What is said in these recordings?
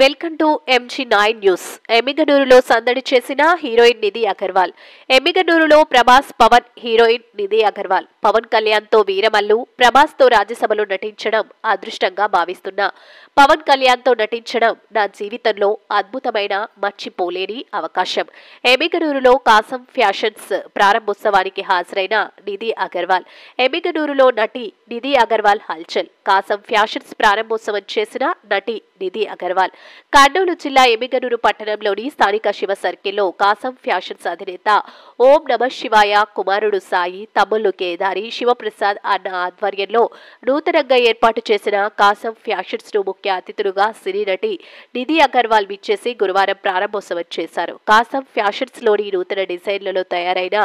Welcome to MG9 news. ఎమ్మిగనూరులో సందడి చేసిన heroine Nidhi Agarwal. ఎమ్మిగనూరులో Prabhas, Pawan heroine Nidhi Agarwal. Pawan Kalyan తో వీరమల్లు, ప్రభాస్ తో రాజ్యసభలో నటించడం అదృష్టంగా భావిస్తున్నా. పవన్ కళ్యాణ్ తో నటించడం నా జీవితంలో అద్భుతమైన మర్చిపోలేని అవకాశం. ఎమ్మిగనూరులో కాసం ఫ్యాషన్స్ ప్రారంభోత్సవానికి హాజరైన నిధి అగర్వాల్. ఎమ్మిగనూరులో నటి నిధి అగర్వాల్ హల్చల్. కాసం ఫ్యాషన్స్ ప్రారంభోత్సవం చేసిన నటి నిధి అగర్వాల్. కర్నూలు జిల్లా ఎమ్మిగనూరు పట్టణంలోని స్థానిక శివ సర్కిల్లో కాసం ఫ్యాషన్స్ అధినేత ఓం నమ శివాయ కుమారుడు సాయి, తమ్ముళ్లు కేదారి, శివప్రసాద్ అన్న ఆధ్వర్యంలో నూతనంగా ఏర్పాటు చేసిన కాసం ఫ్యాషన్స్ ను ముఖ్య అతిథులుగా సినీ నటి నిధి అగర్వాల్ విచ్చేసి గురువారం ప్రారంభోత్సవం చేశారు. కాసం ఫ్యాషన్స్ లోని నూతన డిజైన్లలో తయారైన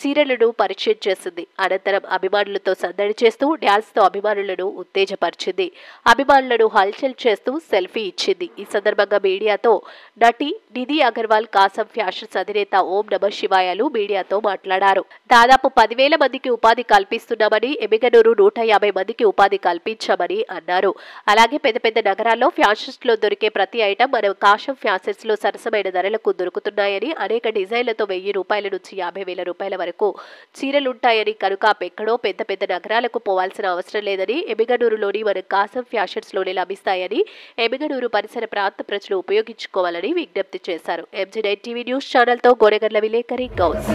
చీరలను పరిచయం చేసింది. అనంతరం అభిమానులతో సందడి చేస్తూ డ్యాన్స్ తో అభిమానులను ఉత్తేజపరిచింది. అభిమానులను హల్చల్ చేస్తూ సెల్ఫీ ఇచ్చింది. ఈ సందర్భంగా మీడియాతో నటి నిధి అగర్వాల్ కాసం ఫ్యాషన్స్ అధినేత ఓం నమ శివాయలు మీడియాతో మాట్లాడారు. దాదాపు 10,000 మందికి ఉపాధి కల్పిస్తున్నామని, ఎమ్మిగనూరు 150 మందికి ఉపాధి కల్పించామని అన్నారు. అలాగే పెద్ద పెద్ద నగరాల్లో ఫ్యాషన్స్ లో దొరికే ప్రతి ఐటమ్ మన కాసం ఫ్యాషన్స్ లో సరసమైన ధరలకు దొరుకుతున్నాయని, అనేక డిజైన్లతో ₹1000 నుంచి ₹50,000 వరకు చీరలుంటాయని, కనుక ఎక్కడో పెద్ద పెద్ద నగరాలకు పోవాల్సిన అవసరం లేదని, ఎమ్మిగనూరులోని మన కాసం ఫ్యాషన్స్ లోనే లభిస్తాయని, ఎమ్మిగనూరు పరిసర ప్రాంత ప్రజలు ఉపయోగించుకోవాలని విజ్ఞప్తి చేశారు. MG9 టీవీ న్యూస్ ఛానల్ తో గోడెగర్ల విలేకరి గౌస్.